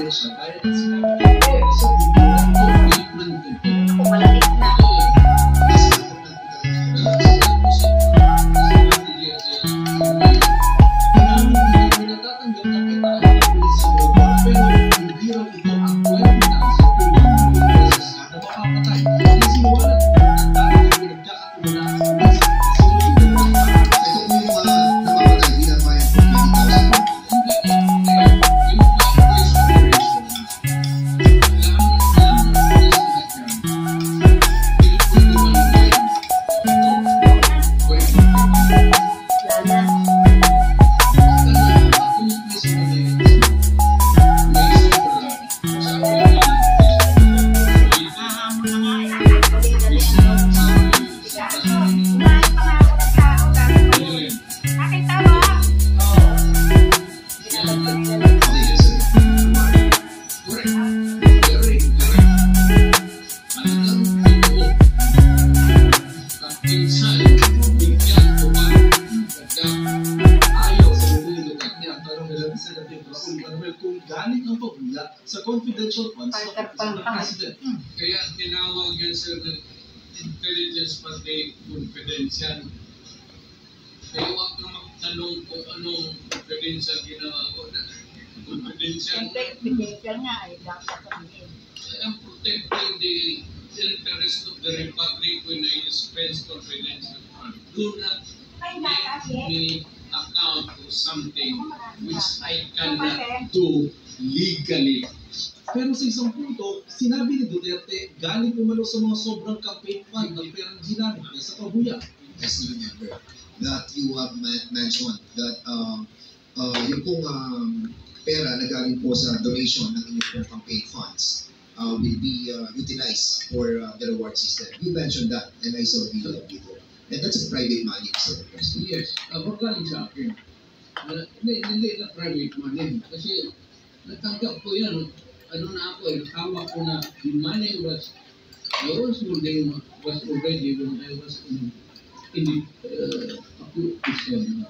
siya dahil ang sinabi niya sa video Ako malapit na. kung galing ang pagbulat sa confidential funds ng President. Kaya tinawag yan sir ng intelligence pati confidential. Kaya huwag kang magtanong kung anong confidential ginawa ko. Confidential. Confidential nga ay dapat sabihin. I am protecting the interest of the Republic when I dispense confidential funds. Do not make me account for something which I cannot do legally. Pero sa isang punto, sinabi ni Duterte, galing umano sa mga sobrang campaign fund ng perang ginamit niya sa pabuya. Just remember that you have mentioned that yung pong pera na galing po sa donation ng inyong pong campaign funds will be utilized for the reward system. You mentioned that and I saw the video. And that's a private money, sir. Yes, magaling sa akin. Hindi na private money. Kasi natanggap ko yan. Ano na ako, hawak ko na the money was already when I was in the occupation.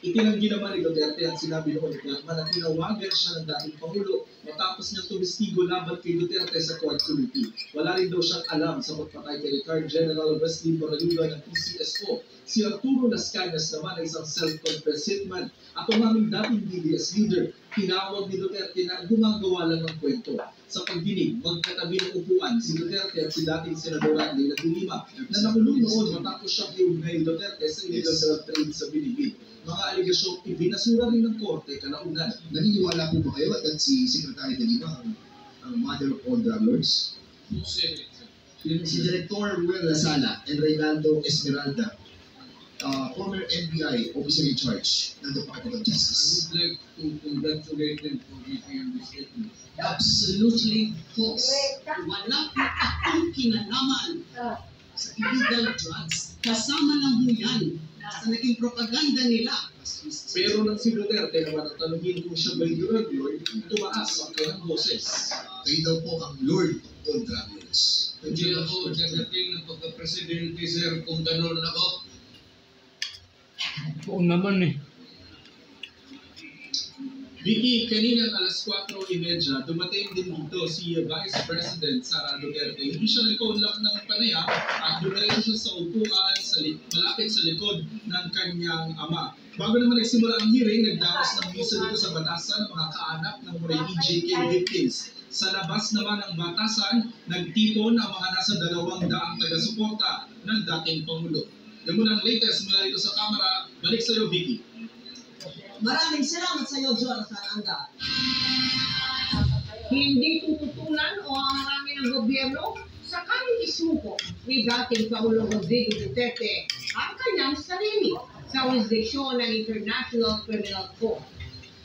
Itinanggi naman ni Duterte at sinabi noon ni Blackman na tinawagan siya ng dating Pangulo matapos niyang tumistigo laban kay Duterte sa Quad Committee. Wala rin daw siyang alam sa pagpatay kay retired General Wesley Moraliga ng PCSO. Si Arturo Las Cañas naman ay isang self-confessed hitman at umaming dating DDS leader. Tinawag ni Duterte na gumagawa lang ng kwento. Sa pagdinig, magkatabi ng upuan si Duterte at si dating Senador Leila de Lima na nakulong noon matapos siyang iugnay ni Duterte sa illegal drug trade sa Bilibid. Mga aligasyong ibinasura rin ng korte kalaunan. Naniniwala po ba kayo at si Secretary de Lima ang mother of all drug lords? Si Director Ruel Lasala and Reynaldo Esmeralda, former NBI officer in charge ng Department of I Justice. would like to congratulate them for making this statement. Absolutely false. Wala po akong kinalaman sa illegal drugs. Kasama lang ho yan sa naging propaganda nila. Pero nang si Duterte naman ang tanungin kung siya ba'y drug lord, tumaas ang kanyang boses. Kayo daw po ang Lord of all drug lords. Hindi ako dadating ng pagka-presidente, sir, kung gano'n ako. Oo naman eh. Vicky, kanina alas 4:30, dumating din dito si Vice President Sara Duterte. Hindi siya nagkaunlak ng panayam at dumating siya sa upuan malapit sa likod ng kanyang ama. Bago naman nagsimula ang hearing, nagdaos ng misa dito sa batasan ng mga kaanak ng Muray EJK victims. Sa labas naman ng batasan, nagtipon ang mga nasa 200 taga-suporta ng dating Pangulo. Yan muna ang latest mula dito sa kamera. Balik sa iyo, Vicky. Maraming salamat sa iyo, Jonathan Anga. Hindi tututulan o harangin ng gobyerno sa kanyang isuko ni dating Pangulo Rodrigo Duterte ang kanyang sarili sa jurisdiksyon ng International Criminal Court.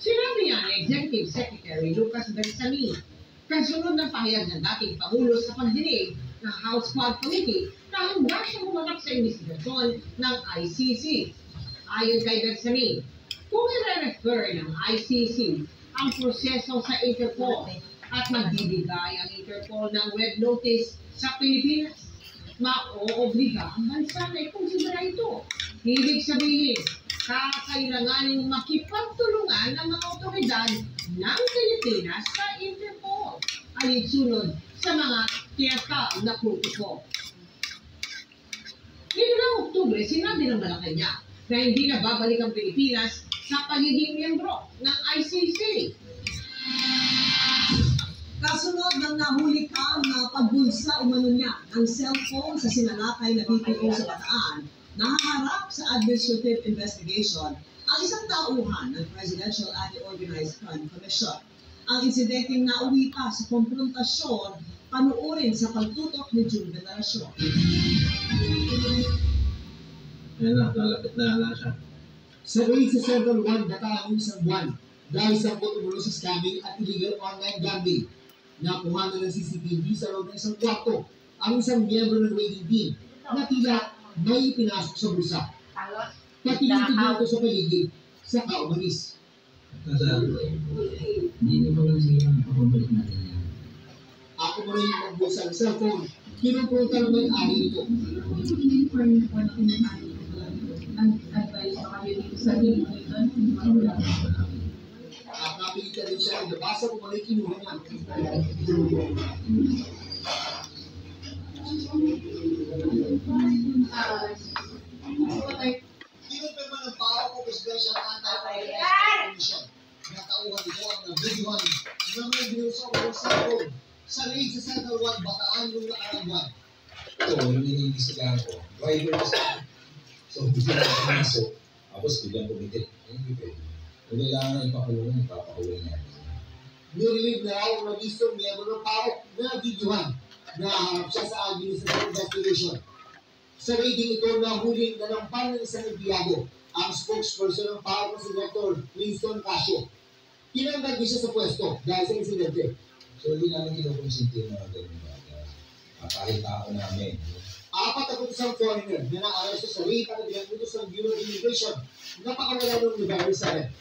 Sinabi niya ni Executive Secretary Lucas Bersamin, kasunod ng pahayag ng dating Pangulo sa pagdinig ng House Quad Committee na handa siyang humanap sa investigasyon ng ICC. Ayon kay Bersamin, kung i-refer ng ICC ang proseso sa Interpol at magbibigay ang Interpol ng red notice sa Pilipinas, ma-oobliga ang bansa na ikonsidera ito. Ibig sabihin, kakailanganin makipagtulungan ng mga otoridad ng Pilipinas sa Interpol. alinsunod sa mga tiyatawag na protocol. Nito ng Oktubre, sinabi ng Malacanang na hindi na babalik ang Pilipinas sa pagiging miyembro ng ICC. Kasunod ng nahuli kang pagbulsa umano niya ng cellphone sa sinalakay na BPO sa Bataan, nahaharap sa administrative investigation ang isang tauhan ng Presidential Anti-Organized Crime Commission. Ang insidenteng nauwi pa sa konfrontasyon, panuorin sa pagtutok ni June Veneracion. Ayan na, lalapit na siya. Sa raid sa Central 1, Bataan ng isang buwan dahil sa pag-umulo sa scamming at illegal online gambling. Nakuha na ng CCTV sa loob ng isang kwarto ang isang miyembro ng raiding team na tila may pinasok sa bulsa. Patinig-tigil ito sa paligid, saka umalis. Hindi na ba lang siya nakapabalik natin yan? Ako mo rin yung magbulsa ng cellphone, kinupunta ng may-ari nito. Advice sa kayo dito sa Pilipinas, hindi mawala. At napilitan din siya, nabasa ko mali kinuha niya. Kinupirma ng PAO o Presidential Anti-Organized Commission na tauhan ito ang nabidyohan na may binusa o cellphone sa raid sa Central 1, Bataan noong nakarang buwan. Ito, yung iniimbestigahan ko, driver kasi. So, bigyan ko pumasok, tapos bigyan pumitik. Hindi pwede. Kung kailangan na ipakulong, ipapakulong niya. Nirelieve na raw ang nagistong miyembro ng PAO na videohan na harap siya sa administrative investigation. Sa raiding ito, nahuling nalampal ng isang empleyado, ang spokesperson ng PAO na si Dr. Winston Casio. Tinanggal din siya sa pwesto dahil sa insidente. So, hindi namin kinukonsinti yung mga ganyan bagay. Kahit tao namin. 41 foreigner na na-aresto sa raid at pinag-utos ng Bureau of Immigration na pakawala ng November 7.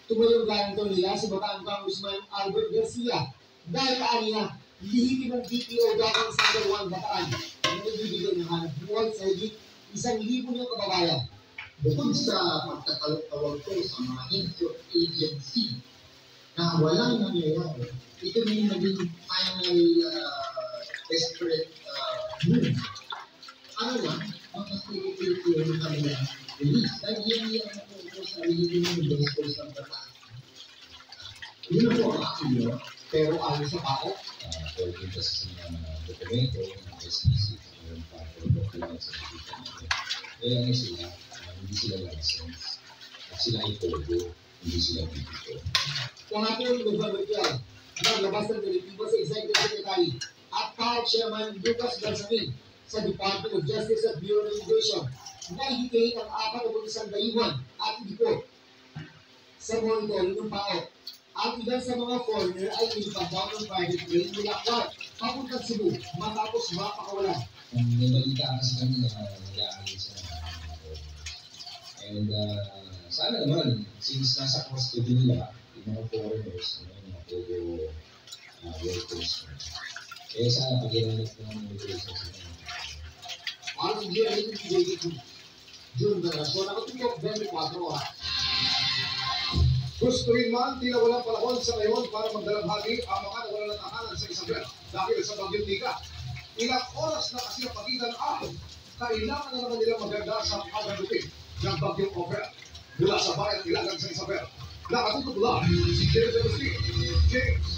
Tumayong ganito nila si Bataan Congressman Albert Garcia dahil kaaniya lihiti ng BPO dating Central 1 Bataan na nagbibigay ng hanap buhay sa higit 1,000 niyang kababayan. Bukod sa pagtatawag ko sa mga interagency na walang nangyayari, ito na yung naging final desperate move. Ano lang, makasipilipil yung kanilang release. Dahil yan yung ako sa release ng base force ng Bataan. Yun na po ang akin yun. Pero ayon sa PAO, According kasi sa mga dokumento ng SEC, yung documents sa dito natin. Kaya nga sila, hindi sila license. At sila ay pogo, hindi sila dito. Kahapon November 12, naglabas ng direktiba sa Executive Secretary at PAO Chairman Lucas Garzamin sa Department of Justice at Bureau of Immigration na i-detain ang 41 dayuhan at ipot sa monitoring ng PAO. Ang ilan sa mga foreigner ay ilipat daw ng private plane mula Clark papuntang Cebu matapos mapakawalan. May balita kasi kami na nag-aalis sa mga foreigners. And sana naman, since nasa custody nila, yung mga foreigners, yung mga pogo workers, kaya sana pag-iranap ng immigration sa mga. Para sa GRN Investigative June Veneracion, nakatutok 24 oras. Gusto rin man, tila walang panahon sa ngayon para magdalamhati ang mga nawalan ng tahanan sa Isabel dahil sa Bagyong Nika. Ilang oras na kasi ang pagitan ahon, kailangan na naman nilang maganda sa paghalutin ng Bagyong Ofer. Mula sa bayan Ilagan sa Isabel, nakatutok lang si James Agustin. James.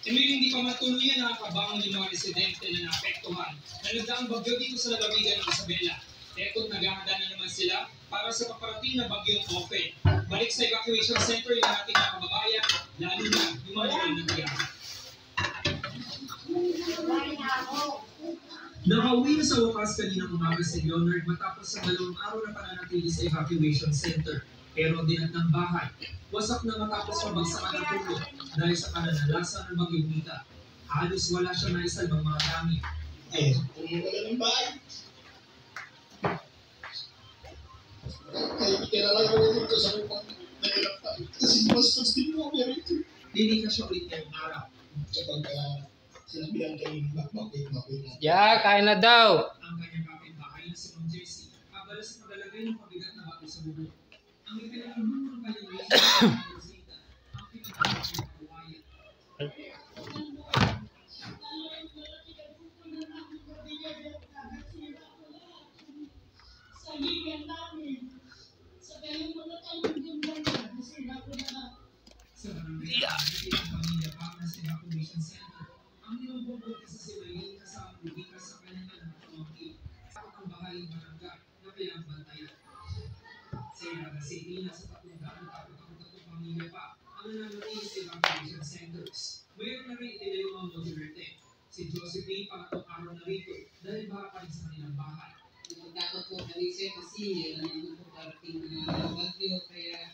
Emiling hindi pa matuluyan nakakabangon yung mga residente na naapektuhan na nagdaang bagyo dito sa lalawigan ng Isabela. Eko't naghahanda na naman sila para sa paparating na bagyong Ofe. Balik sa evacuation center yung ating mga kababayan, lalo na yung mga nangyayari. Nakauwi na sa wakas kaninang umaga si Leonard matapos sa 2 araw na pananatili sa evacuation center. Pero dinat ng bahay, wasak na matapos mabagsakan ng puno dahil sa kananalasan ng bagyong Nita. Halos wala siya naisalbang mga gamit. wala ng bahay. Kaya kilala ko rin ito sa mga nahirapan. Kasi bastos din mo merito. Hindi ka siya ulit ngayong araw. Kapag sinabihan kayo ng bakit mo. Kain na daw. Ang kanyang kapitbahay na si Ma'am Jessie, abala sa paglalagay ng pabigat na bago sa bubong. Ang ipinagulong ng kanyang Pamilya para sa evacuation center. Ang nilumbong kasi si Maylene kasama umikas sa kanyang anak na pamangkin. Ang bahaling barangay na kailangang bantayan. Sa Ilaga City, nasa 300 pamilya pa ang nananatili sa evacuation centers. Mayroon na rin itila yung mga Duterte. Si Josephine pangatong araw na rito dahil baka pa rin sa kanilang bahay. Dapat po kami sir kasi nandun po parating na bagyo kaya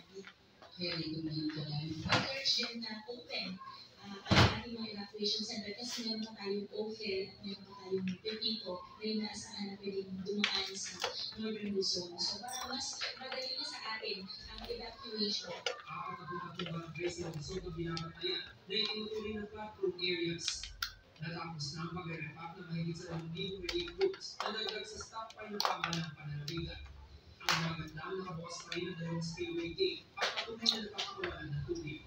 dito na yung jalan. Urgent na open ang ating mga evacuation center kasi meron pa tayong OFEL at meron pa tayong Pepito na inaasahan na pwedeng dumaan sa Northern Luzon. So para mas madali na sa atin ang evacuation. Apat na barangay sa Luzon ang binabatayan na itinutuloy ng platform areas. Natapos na ang pag-repack ng mahigit sa 1,000 relief goods na nagdag sa stockpile ng pamahalang pananabigan. Ang magandang nakabukas pa rin ang dalawang spillway gate at patunay na nagpapakawalan ng tubig.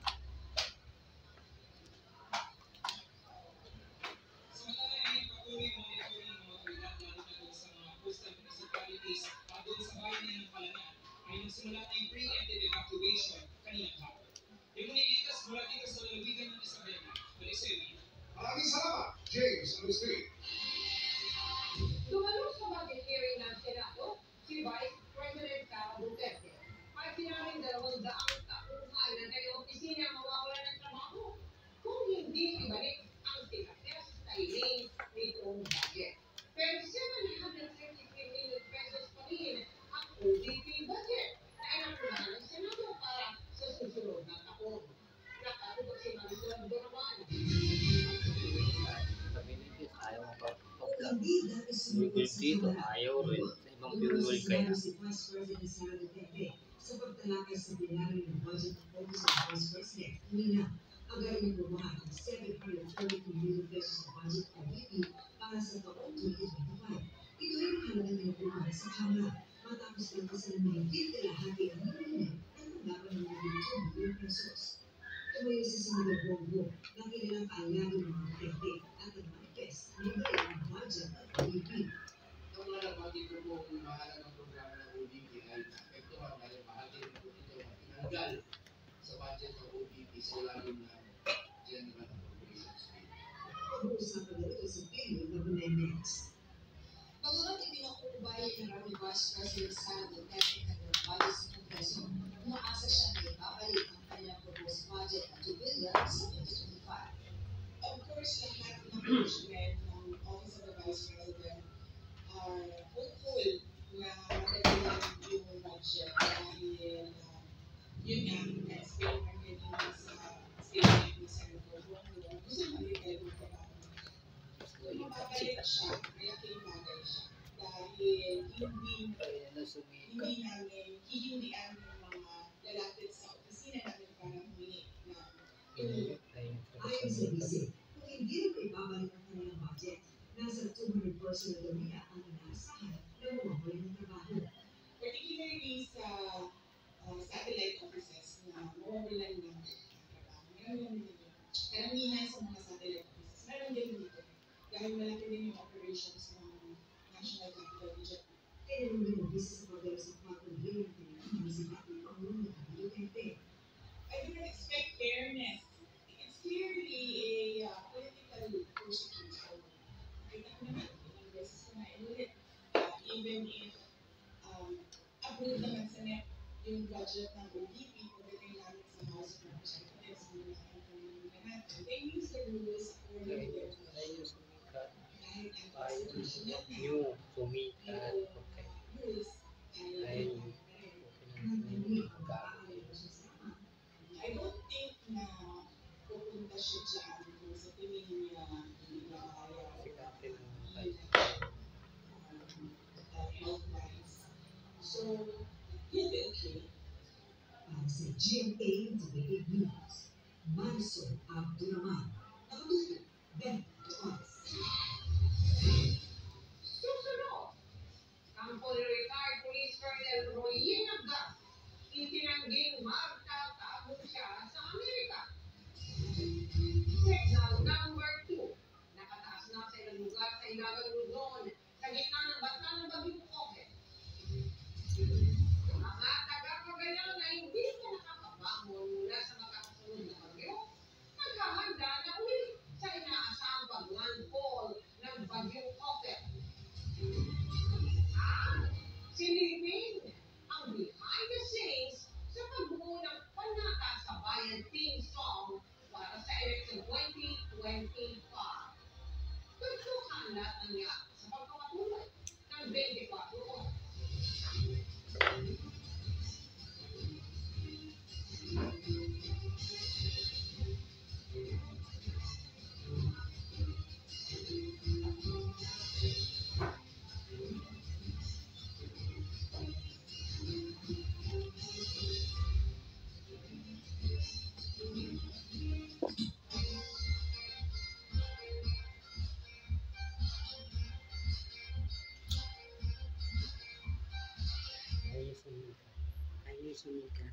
Samantala ay patuloy monitoring ng mga otoridad lalo na doon sa mga coastal municipalities at doon sa bayan ng Palanan ay nagsimula na yung preemptive evacuation kaninang hapon. Yung nililigtas mula dito sa lalawigan ng Isabela, Balisevi. Maraming salamat, James Agustin. Dumalo sa budget hearing ng Senado, si Vice President Sara Duterte. Ay sinabing 200 tauhan na kanyang opisina mawawalan ng trabaho kung hindi ibalik ang tinakas sa iling nitong budget. Pero 753 million pesos pa rin ang OVP budget na inaprobahan ng Senado para sa susunod na taon. Nakatutok si Marisol Doraman. Dito, ayaw rin. Sa ibang fuel kaya. Si Vice President Sara Duterte sa pagtalakay sa binari ng budget ng Office of Vice President. Nina, ang galing bumahan ng 742 million pesos na budget ng OVP para sa taong 2025. Ito ay mahalagang nilupunan sa Kamara matapos lang kasi ng mahigit kalahati ang nililin at tanggapan ng 2 million pesos. Tumayo sa Senador Bongo na kilalang kaalyado ng mga Duterte at nag-manifest na ibalik ang budget ng OVP. Ang mga nabati ko po kung mahalagang programa ng OVP ay naapektuhan dahil bahagi rin po ito ang tinanggal sa budget ng OVP sa ilalim ng General Appropriations Bill. Pag-uusapan na ito sa Pino na Benemex. Pagkakat ipinakumbay ng Rami Vice President Sara Duterte at ng budget sa Kongreso, umaasa siya na ibabalik ang kanyang proposed budget at 2 billion sa 2025. Of course, lahat ng management ng Office of the Vice President are hopeful na madali yung budget dahil yun nga, na-explain na kanina sa statement ni Senator Bongo, gusto malitin yung trabaho. Kung mababalik siya, malaking bagay siya dahil hihindihan ng mga lalapit sa opisina natin para humingi ng Ayon sa BC, kung hindi rin ibabalik ang kanilang budget, nasa 200% na lumia ang inaasahan na mawawalan ng trabaho. particularly sa satellite offices na mawawalan ng trabaho. Meron din dito. Karamihan sa mga satellite offices, meron din dito. Dahil malaki din yung operations ng National Capital Region. Kaya naman din ang BC sa pagdala sa platform hearing ng pinakamunisipal ng Pangulo ng Duterte. I do not expect fairness. It's clearly a political persecution. Kahit ako naman, ilang beses ko na inulit. Even if approve naman sa NEP yung budget ng OVP, pagdating namin sa House of Representatives, they use the rules according to their rules. Kahit ang constitutional New, sumikat. Okay. rules, Ay, I don't think na pupunta siya dyan kung sa tingin niya hindi na kaya health-wise. So, he'll be okay. Para sa GMA Integrated News, Marisol Abduraman. Nakatuloy, Ben Tuas. Susunod, ang retired Police Colonel Roy Nagdas, itinangging magtatago siya sa Amerika. Signal number 2, nakataas na sa ilang lugar sa Ilagang Luzon sa gitna ng banta ng bagyong Oke. Mga taga-Cagayan na hindi pa nakakabangon mula sa makakasunod na bagyo sunod ka.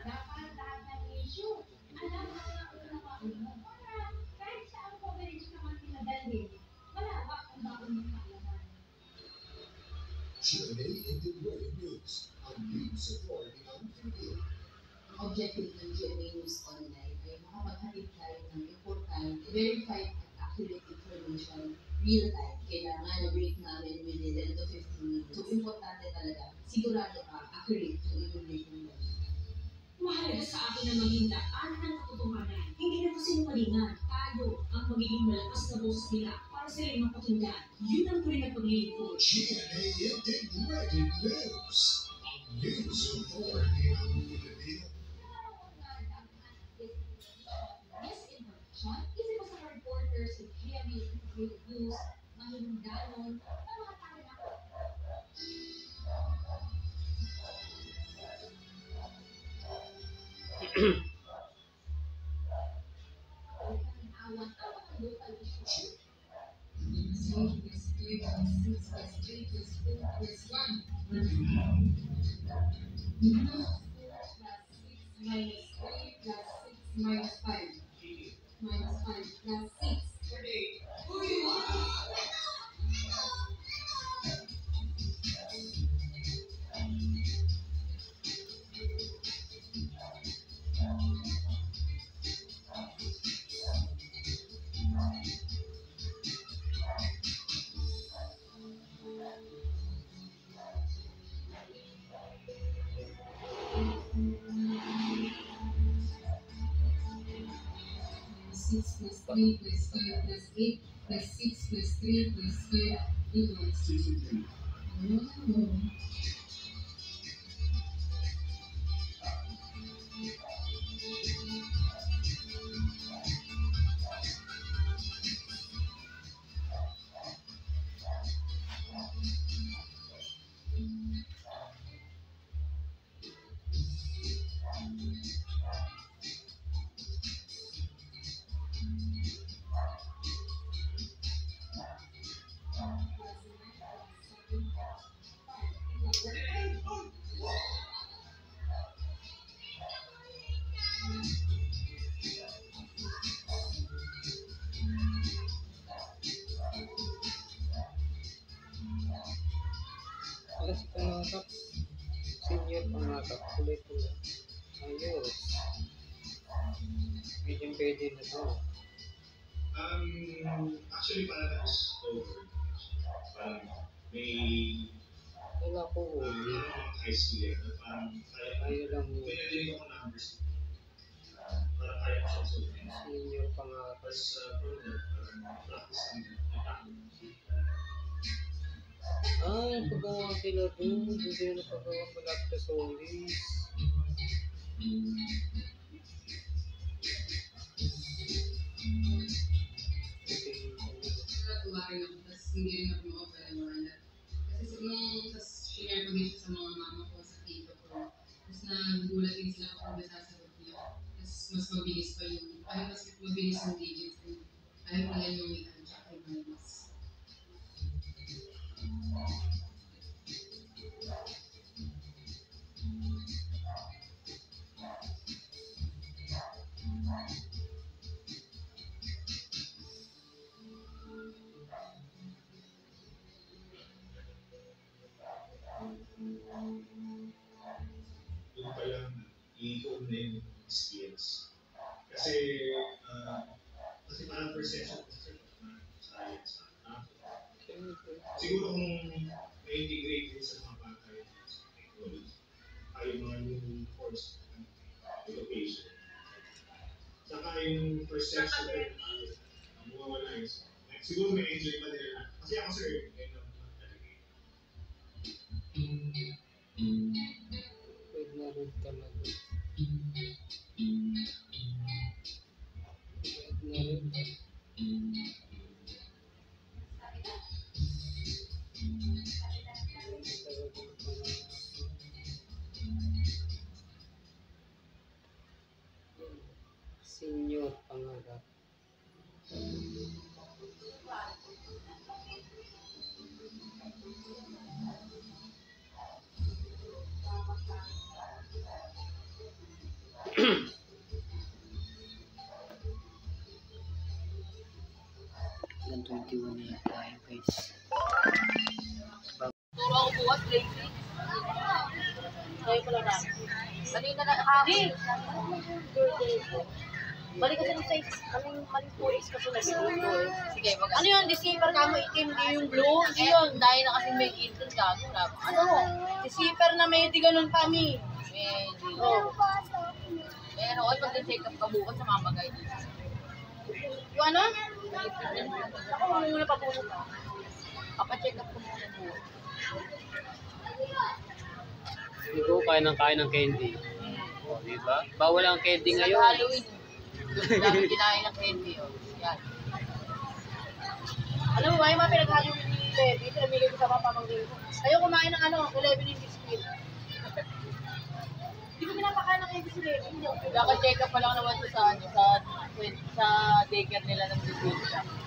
Dapat lahat ng issue. Alam mo na unawa mo para kahit saan coverage naman pinadalhin, malawak ang baon ng kaalaman. GMA Integrated News, ang news authority ng Philippines. Ang objective ng GMA News Online ay makapaghatid tayo ng important, verified at accurate information real-time. Kailangan na-break namin within 10 to 15 minutes. So, importante talaga, sigurado ka, accurate yung i-break mo. Mahalaga sa akin na maging daan ng katotohanan. Hindi na kasi malingan. Tayo ang magiging malakas na boses nila para sila'y mapakinggan. Yun ang tuloy na paglilingkod. GMA Integrated News, ang news authority ng Philippines. Misinformation, isa pa sa reporters of GMA Integrated News, mahinungdanon, na mga taga-nako. Minus 5 plus 6. Six plus 3 plus 5 plus 8 plus 6 plus 3 plus 5 equals 63. Oh. Wala si pangarap. Senior pangarap. Tuloy-tuloy. Ayos. Pwede na to. Actually, parang is over. Parang may Wala ko huli. high school yan. Parang Ayaw lang mo. pinadinig ako numbers. Parang kaya ko siya sulit. Senior pangarap. Tapos, parang practice din. Ay, paggawa sila doon. Doon sila napagawa malapit sa Solis. Natuwa rin ako, tapos hindi rin ako makapaniwala. Kasi share ko din siya sa mga mama ko, sa tito ko. Tapos nagulat din sila kung ba sasagot niya. Tapos mas mabilis pa yung, kahit mas mabilis yung digits. Kahit pa yan yung ikan, tsaka yung minus. Doon pa lang i-own na yung skills. Kasi parang perception science. Siguro kung na-integrate din sa mga bagay sa technology, ay mga new course education. Saka yung perception din ang mawawala yun. Siguro may enjoy pa nila. Kasi ako sir, ayun lang talaga. Pwede na rin talaga. Pwede na rin. Senior pangarap. Ilan 21 na yung tayo guys. Puro ako bukas, lazy. Kaya pala na. Kanina na hangin. Balik kasi ng size. Maling 4X kasi nag-blue. Sige, wag. Ano yun? Deceiver ka mo itim, di yung blue? Hindi yun. Dahil na kasi may itim ka. Ano? Deceiver na may di ganun kami. Pero oy, pag-check up ka bukas sa mamagay. Yung ano? Ako muna pa bukas ka. Papa-check up ko muna bukas. Hindi ko kain ng candy. O, diba? Bawal ang candy ngayon. Sa Halloween. Dami kinain ng candy. Yan. Alam mo ba, yung mga pinag-Halloween ni Levi, pinamigay ko sa mga pamangkin ko. Ayaw kumain ng 11 in biscuit. Hindi ko pinapakain ng candy si Levi. Kaka-check up pa lang naman sa daycare nila ng biscuit.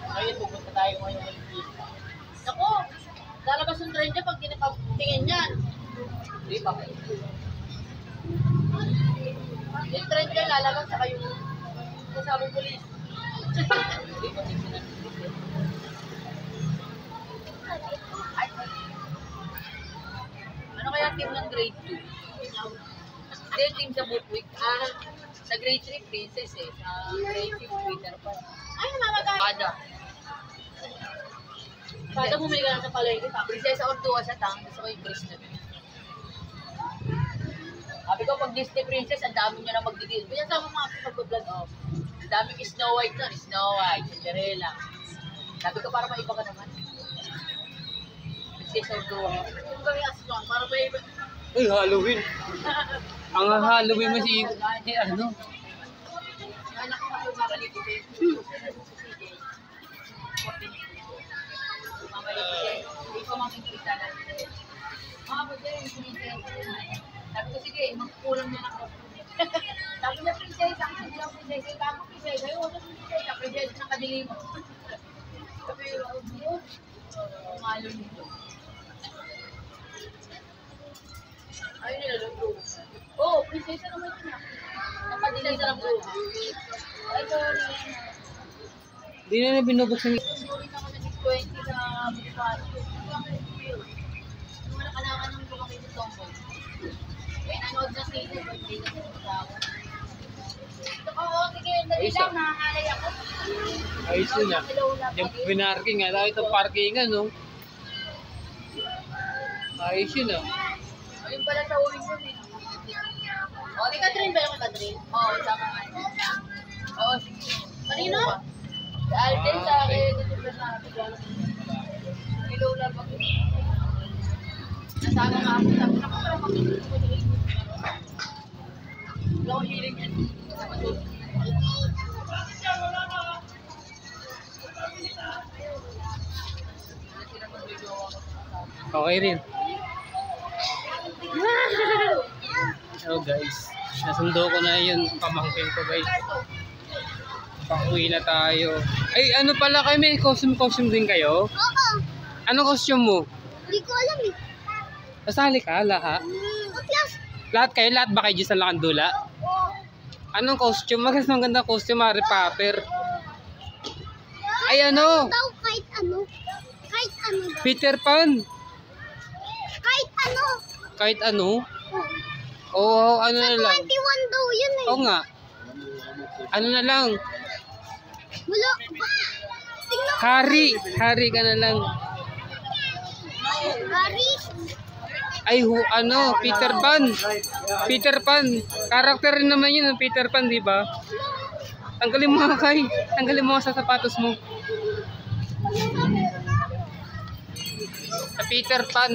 Ngayon, pupunta tayo ngayon ng biscuit. Ako, lalabas yung trend niya pag tingin yan. Hindi pa kayo. Yung trend niya lalabas saka yung kasabong polis. Hindi pa tingin na. Ano kaya team ng grade 2? Hindi, team sa Bootwick. Sa grade 3, Princess eh. Sa grade 6, Peter Pan. Ay, namamagay. Kada bumili ka lang sa palengke, Prinsesa or Dua sa tang, gusto ko yung Princess. Sabi ko, pag Disney Princess, ang dami niya na magdidil. Kaya sa mga pag-vlog off. Ang daming Snow White nun, Snow White, Cinderella. Sabi ko, para maiba ka naman. Princesa or Dua. Kung kami aswan, para maiba. Uy, Halloween. Ang Halloween mo si ano? Anak ko yung makalipit. Hindi ko makikita na. Mga pwede yung princess. Sabi ko, sige, magkulang niya ako. Sabi niya, princess, ako hindi lang princess. Yung bago princess, ayaw ko princess. Princess ng kadilim. Sabi ko, umalo nito. Ayun nila, luto. Oo, princess naman yun na. Nakadilim sa luto. Ito, Hindi na binubuksan. Sorry naman na 620 sa Bonifacio. Nung nakalakad nung ko kami sa Tomboy. Eh, nanood na sa ito. Birthday na sa ako. Oo, sige. Dali lang. Nakakalay ako. Ayos yun ah. Yung pinarking nga. Dahil itong parkingan, no? Ayos yun ah. Ayun pala sa uwing ko din. O, di Catherine ba yung Catherine? Oo, sama nga. Oo, sige. Kanino? Sa Alden, sa akin. Hello lang ako. Nasama nga ako. Sabi na ko, pero makikita ko nila. Wala ko hiling yan. Okay rin. So guys, nasundo ko na yun pamangkin ko guys. Pauwi na tayo. Ay, ano pala kayo? May costume din kayo? Oo. Anong costume mo? Hindi ko alam eh. Kasali ka, lahat? Lahat kayo? Lahat ba kayo dyan sa Lakandula? Oo. Anong costume? Magandang ganda costume, Harry Potter. Ay, ano? Daw kahit ano. Kahit ano daw. Peter Pan. Kahit ano. Kahit ano? Oo, ano na lang. 21 daw yun eh. Oo nga. Ano na lang? Wala. Tingnan mo. Harry ka na lang. Harry. Ay, ano, Peter Pan. Peter Pan. Karakter rin naman yun, Peter Pan, di ba? Tanggalin mo nga kay. Tanggalin mo sa sapatos mo. Sa Peter Pan.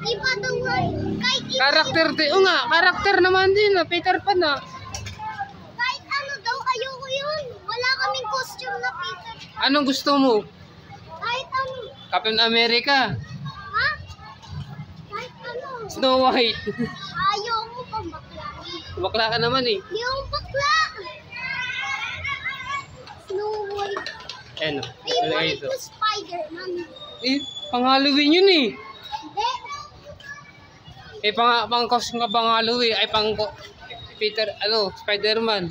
Iba daw kahit iba. Karakter din. O nga, karakter naman din, Peter Pan ah. Kahit ano daw, ayoko yun. Wala kaming costume na Peter. Anong gusto mo? Kahit ano. Captain America. Ha? Kahit ano. Snow White. Ayoko pang bakla. Bakla ka naman eh. Hindi ako bakla. Snow White. Ano? Favorite ko Spider-Man. Eh, pang Halloween yun eh. Hindi. Eh, pang costume ka ba nga, Louie? Ay, Peter, Spider-Man.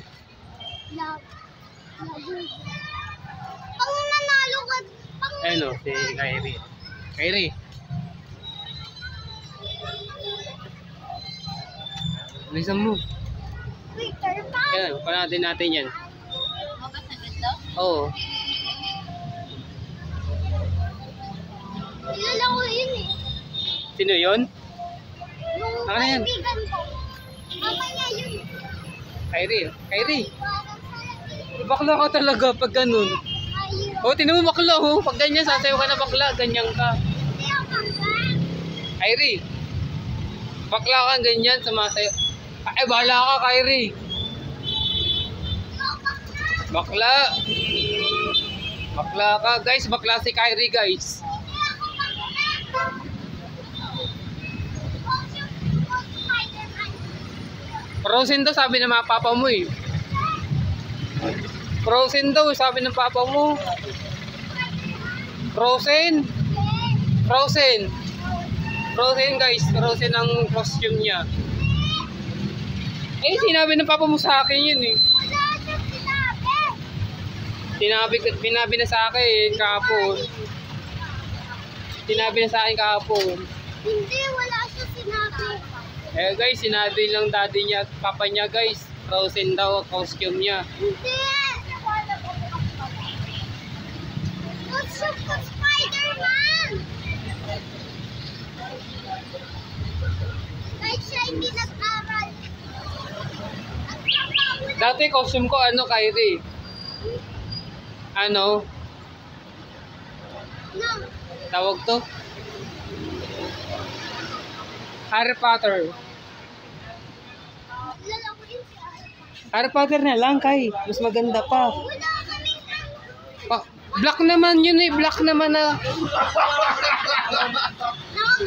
Pang nanalo ka, Ayun o, si Kyrie. Kyrie. Bilisan mo. Peter Pan. Yan, panatin natin yan. Magkasagad daw? Oo. Kilala ko yun eh. Sino yun? Yung Ano yan? kaibigan ko. Mamaya yun. Kyrie. Bakla ka talaga pag ganun. Oh, tinan mo bakla oh. Pag ganyan, sasayaw ka na bakla. Ganyan ka. Hindi ako bakla. Kyrie. Bakla ka ganyan, sumasayaw. Ay, bahala ka, Kyrie. Bakla. Bakla ka. Guys, bakla si Kyrie, guys. Frozen daw, sabi ng mga papa mo eh. Frozen daw, sabi ng papa mo. Frozen. Frozen guys, Frozen ang costume niya. Eh, sinabi ng papa mo sa akin yun eh. Sinabi na sa akin kahapon. Sinabi na sa akin kahapon. Hindi, wala siya sinabi. Eh guys, sinabi lang daddy niya at papa niya guys. Frozen daw ang costume niya. Hindi! Costume ko Spider-Man! Kahit siya hindi nag-aral. Dati costume ko Kyrie? Ano? No. Tawag to? Harry Potter. Harry Potter na lang kay. Mas maganda pa. Black naman yun eh. Black naman na.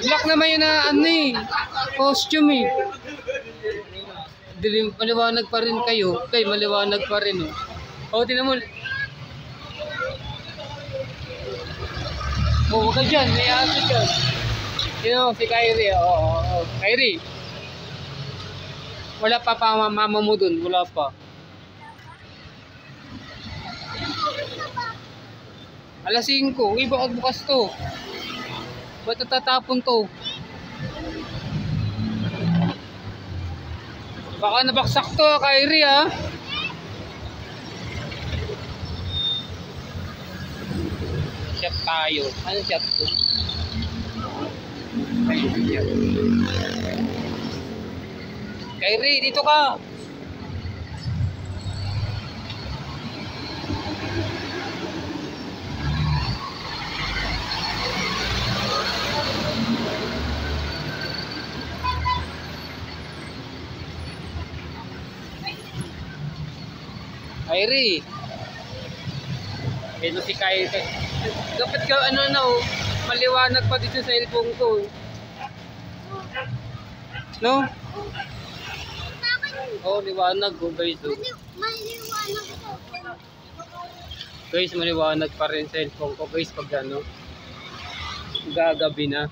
Black naman yun na costume eh. Maliwanag pa rin kayo. Kay maliwanag pa rin oh. Tinan mo. Huwag ka dyan. May aso dyan. Si Kyrie. Kyrie. Wala pa mama mo dun. Wala pa. Alas 5. Uy, bakit bukas to? Ba't natatapon to? Baka nabaksak to, Kyrie ha? Shot tayo. Ano shot to? Kyrie, dito ka. Kyrie. Ito si Kyrie. Dapat ka maliwanag pa dito sa cellphone ko. No? Oh, liwanag ko guys. Maliwanag ko. Guys, maliwanag pa rin sa cellphone ko guys pag gagabi na.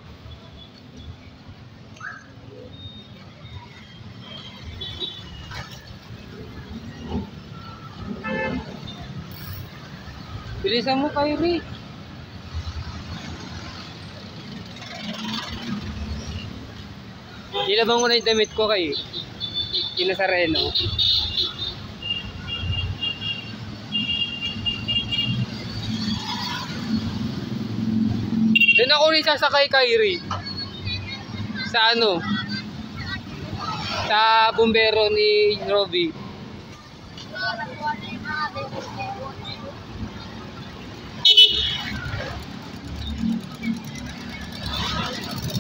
Bilisan mo, Kyrie. Nilabang ko na yung damit ko kay Inasareno. Doon ako rin sasakay, Kyrie. Sa sa bumbero ni Robby.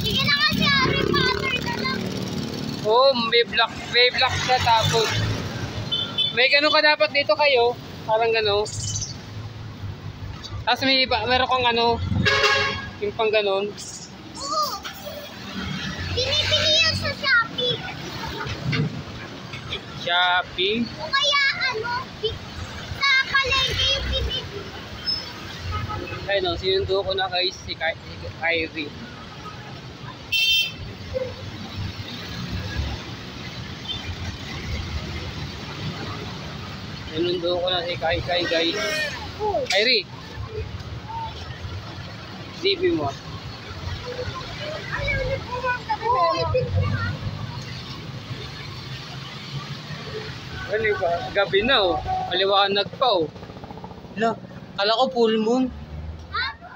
Sige na kasi, Harry Potter na lang. Oh, may block siya tapos. May gano'n ka dapat dito kayo. Parang gano'n. Tapos meron kang yung pang gano'n. Oo. Binibili yan sa Shopee. Shopee? O kaya sa palengke yung binibili. Ayun sinundo ko na guys si Kyrie. Inundo ko na si Kai guys. Kyrie. TV mo. Ano ba? Gabi na oh. Maliwanag pa oh. Hala, kala ko full moon.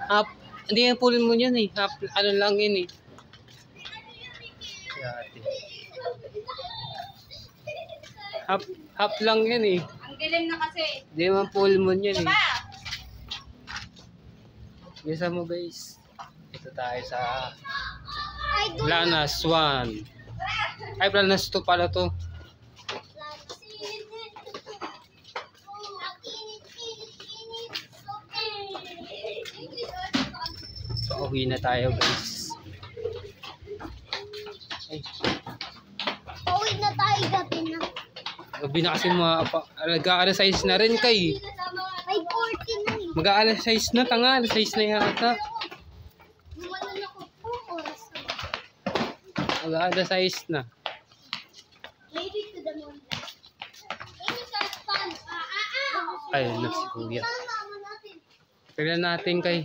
Half, hindi yung full moon yan eh. Half, ano lang yun eh. Half lang yan eh. Ang dilim na kasi. Hindi man full moon yan eh. Bisa mo guys. Ito tayo sa Planas 1. Ay, Planas 2 pala to. Pauwi na tayo guys. Ay. Pauwi na tayo, gabi na. Gabi na kasi mag-aalas 6 na rin kay. Ay, 40 na eh. Mag-aalas 6 na, tanga. Alas 6 na yata. Nawalan ako po oras. Mag-aalas 6 na. Maybe to the moon. Maybe to the sun. Ayun na si Kuya. Tignan natin kay.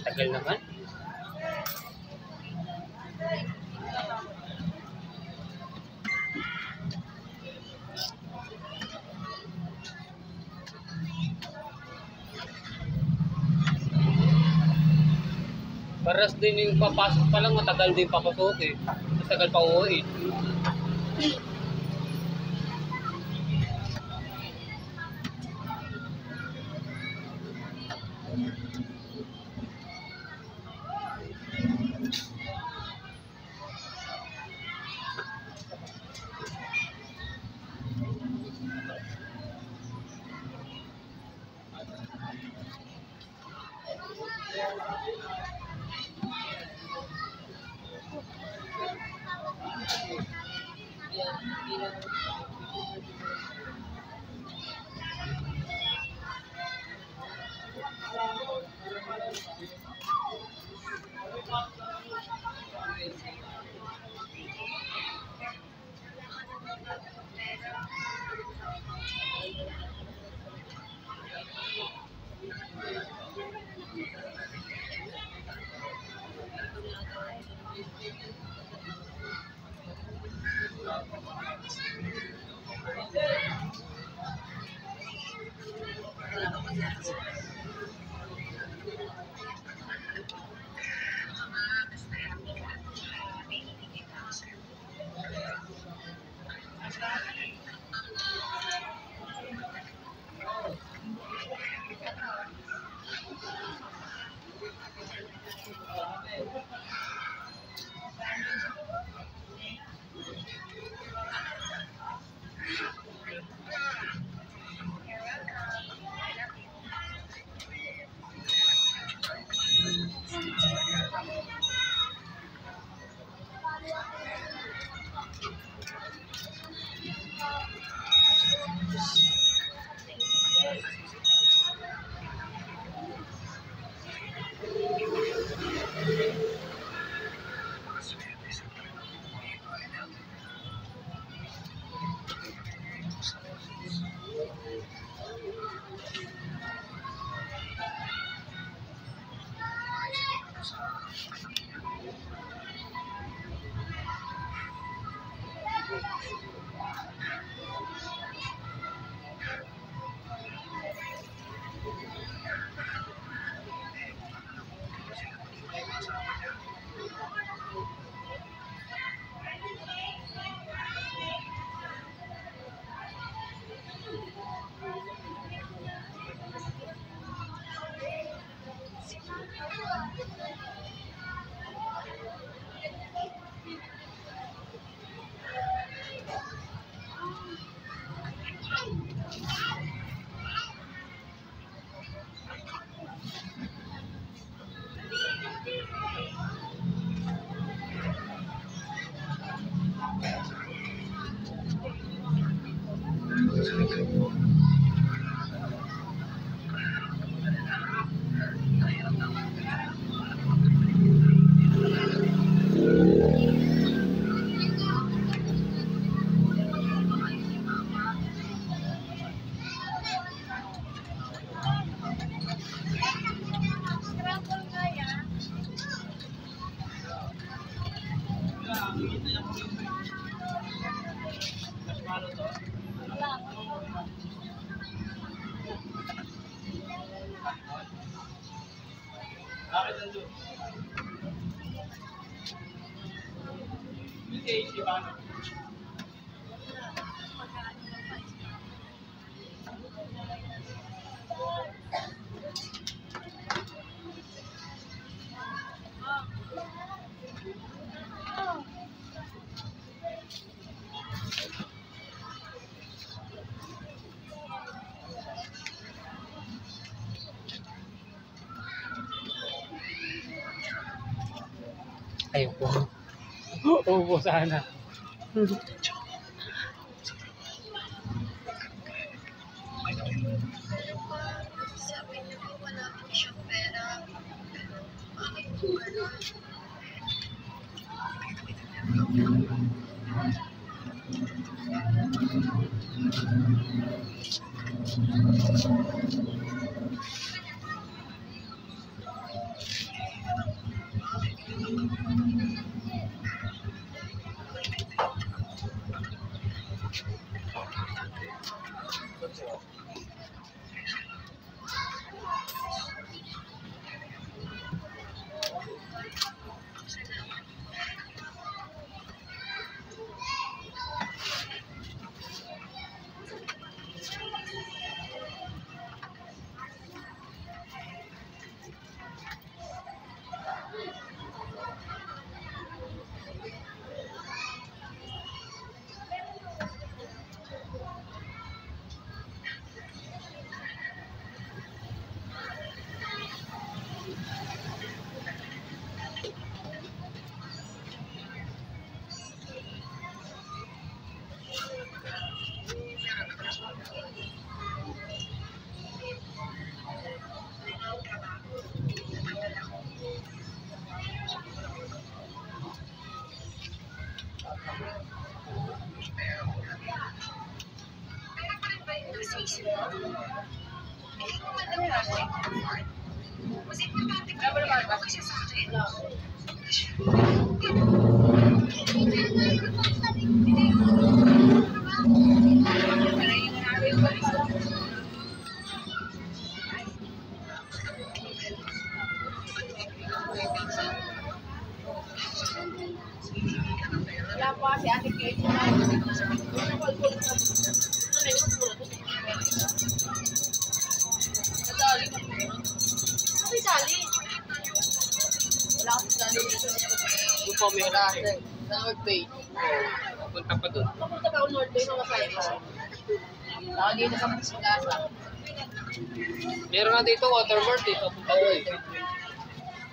Tagal naman. Paras din yung papasok pa lang, matagal din papasok eh. Matagal pa uuwi. Ayoko. Upo sana. Sabi niyo po wala po siyang pera. Bakit po Wala pa si Ate Kate. Kasi sali. Wala kasi sali dito. Yung po may Wala kasi. Sa North Bay. Punta pa doon. Papunta pa ako North Bay, mamasaya ko. Saka dito sa Pagasa. Meron na dito waterboard dito. Punta doon.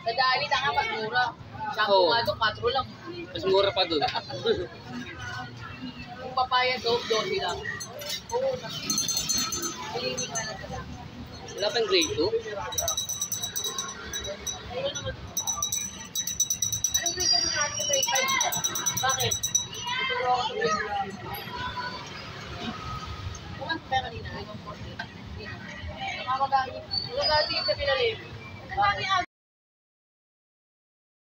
Sa Dali, tanga mas mura. Oo. Shampoo nga doon, 4 lang. Mas mura pa doon. Kung papaya doon, 12 lang. Oo, nalinig na lang sila. Wala pang grade 2? Ayun naman. Anong grade ka sa akin grade 5? Bakit? Ituro ako sa grade 5. Kuman pa kanina, ay 140. Nakakagalit. Nakakagalit sa pinalim.